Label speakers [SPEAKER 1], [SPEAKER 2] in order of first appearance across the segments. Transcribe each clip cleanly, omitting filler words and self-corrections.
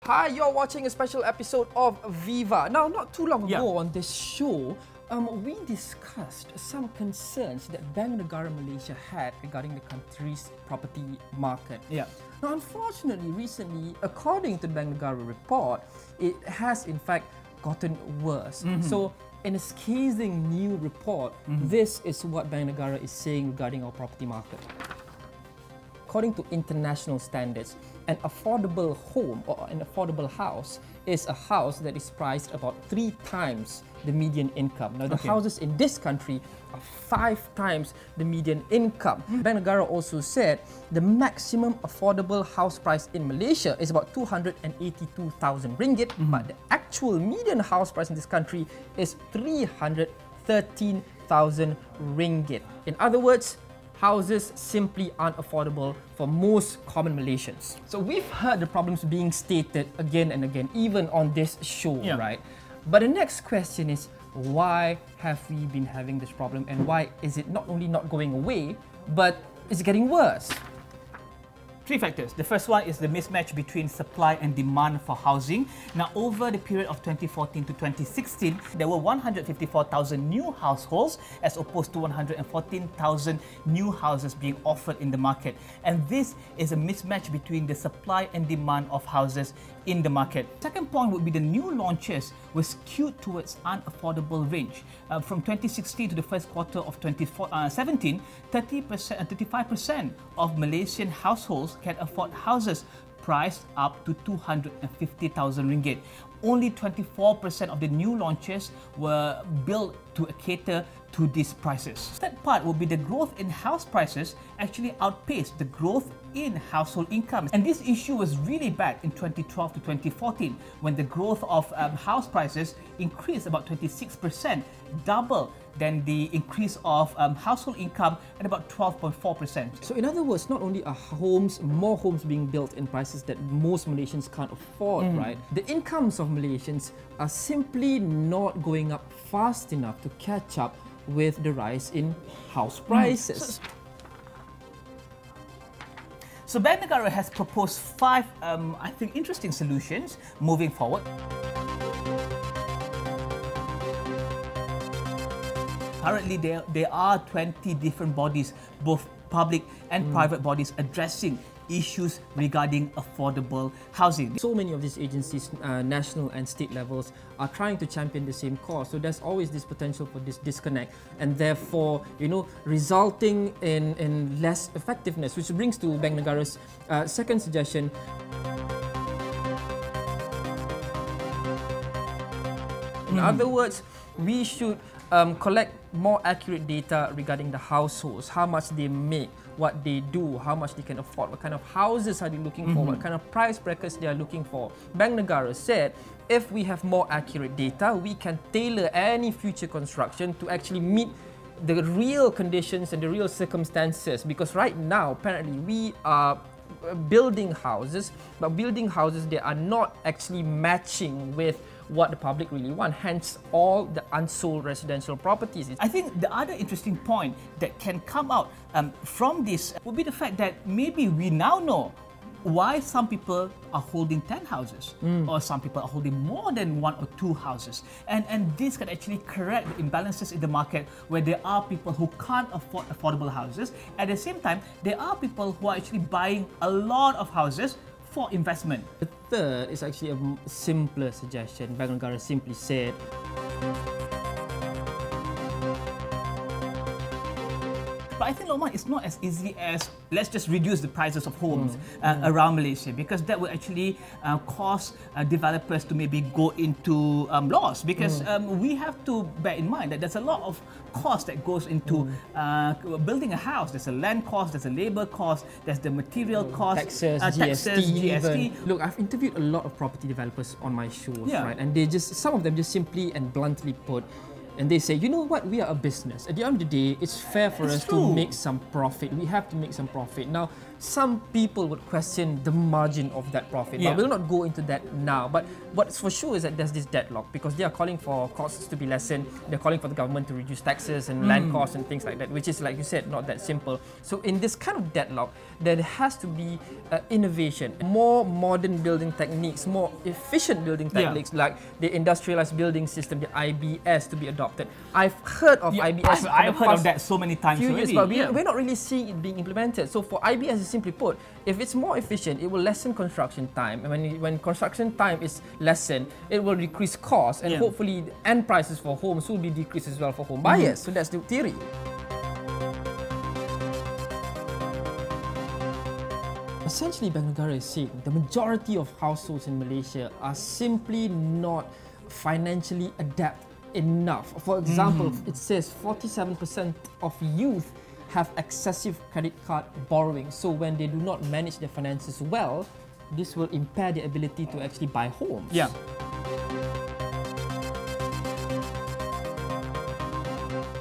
[SPEAKER 1] Hi, you're watching a special episode of Viva. Now, not too long ago on this show, we discussed some concerns that Bank Negara Malaysia had regarding the country's property market. Now, unfortunately, recently, according to the Bank Negara report, it has in fact gotten worse. So, in a scathing new report, this is what Bank Negara is saying regarding our property market. According to international standards, an affordable home or an affordable house is a house that is priced about 3 times the median income. Now, the houses in this country are 5 times the median income. Bank Negara also said the maximum affordable house price in Malaysia is about 282,000 ringgit, but the actual median house price in this country is 313,000 ringgit. In other words, houses simply aren't affordable for most common Malaysians. So we've heard the problems being stated again and again, even on this show, right? But the next question is, why have we been having this problem, and why is it not only not going away, but it's getting worse?
[SPEAKER 2] 3 factors. The first one is the mismatch between supply and demand for housing. Now, over the period of 2014 to 2016, there were 154,000 new households as opposed to 114,000 new houses being offered in the market. And this is a mismatch between the supply and demand of houses in the market. Second point would be the new launches were skewed towards unaffordable range. From 2016 to the first quarter of 2017, 35% of Malaysian households can afford houses priced up to 250,000 ringgit. Only 24% of the new launches were built to cater to these prices. Third part will be the growth in house prices actually outpaced the growth in household incomes. And this issue was really bad in 2012 to 2014 when the growth of house prices increased about 26%, double than the increase of household income at about 12.4%.
[SPEAKER 1] So in other words, not only are more homes being built in prices that most Malaysians can't afford, right? The incomes of Malaysians are simply not going up fast enough to catch up with the rise in house prices.
[SPEAKER 2] So Bank Negara has proposed 5, I think, interesting solutions moving forward. Currently, there are 20 different bodies, both public and private bodies, addressing issues regarding affordable housing.
[SPEAKER 1] So many of these agencies, national and state levels, are trying to champion the same cause. So there's always this potential for this disconnect, and therefore, resulting in less effectiveness, which brings to Bank Negara's second suggestion. In other words, we should collect more accurate data regarding the households, how much they make, what they do, how much they can afford, what kind of houses are they looking for, what kind of price brackets they are looking for. Bank Negara said, if we have more accurate data, we can tailor any future construction to actually meet the real conditions and the real circumstances. Because right now, apparently, we are building houses, but building houses that are not actually matching with what the public really want, hence all the unsold residential properties.
[SPEAKER 2] I think the other interesting point that can come out from this would be the fact that maybe we now know why some people are holding 10 houses or some people are holding more than 1 or 2 houses. And this can actually correct the imbalances in the market where there are people who can't afford affordable houses. At the same time, there are people who are actually buying a lot of houses for investment.
[SPEAKER 1] The third is actually a simpler suggestion. Bank Negara simply said,
[SPEAKER 2] but I think, Lokman, it's not as easy as let's just reduce the prices of homes around Malaysia, because that will actually cause developers to maybe go into loss, because we have to bear in mind that there's a lot of cost that goes into building a house. There's a land cost, there's a labor cost, there's the material cost,
[SPEAKER 1] taxes, GST. Look, I've interviewed a lot of property developers on my shows, right? And some of them just simply and bluntly put, and they say, you know what, we are a business. At the end of the day, it's fair for us to make some profit. We have to make some profit. Now, some people would question the margin of that profit.
[SPEAKER 2] Yeah.
[SPEAKER 1] But we'll not go into that now. But what's for sure is that there's this deadlock because they are calling for costs to be lessened. They're calling for the government to reduce taxes and land costs and things like that, which is, like you said, not that simple. So in this kind of deadlock, there has to be innovation, more modern building techniques, more efficient building techniques, like the industrialized building system, the IBS, to be adopted. I've heard of IBS.
[SPEAKER 2] I've heard of that so many times already.
[SPEAKER 1] But we're not really seeing it being implemented. So for IBS, simply put, if it's more efficient, it will lessen construction time. And when construction time is lessened, it will decrease costs, and hopefully the end prices for homes will be decreased as well for home buyers. So that's the theory. Essentially, Bank Negara is saying the majority of households in Malaysia are simply not financially adept enough. For example, it says 47% of youth have excessive credit card borrowing. So when they do not manage their finances well, this will impair their ability to actually buy homes.
[SPEAKER 2] Yeah.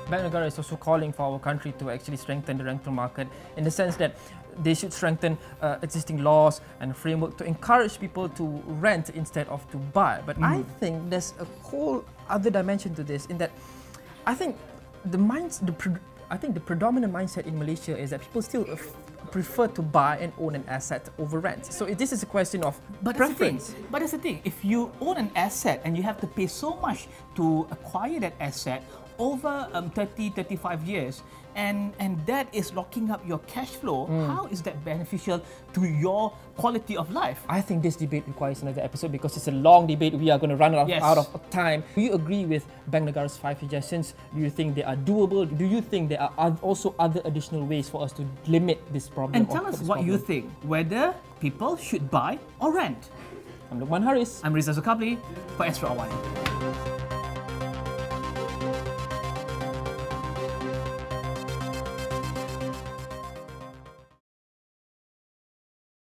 [SPEAKER 1] Bank Negara is also calling for our country to actually strengthen the rental market in the sense that they should strengthen existing laws and framework to encourage people to rent instead of to buy. But I think there's a whole other dimension to this in that I think the predominant mindset in Malaysia is that people still prefer to buy and own an asset over rent. So this is a question of preference.
[SPEAKER 2] But that's the thing. If you own an asset and you have to pay so much to acquire that asset over 30, 35 years, and that is locking up your cash flow, how is that beneficial to your quality of life?
[SPEAKER 1] I think this debate requires another episode because it's a long debate. We are going to run out of time. Do you agree with Bank Negara's 5 suggestions? Do you think they are doable? Do you think there are also other additional ways for us to limit this problem?
[SPEAKER 2] And tell us what you think, whether people should buy or rent.
[SPEAKER 1] I'm Lukman Haris.
[SPEAKER 2] I'm Riza Zukabli for Astro AWANI.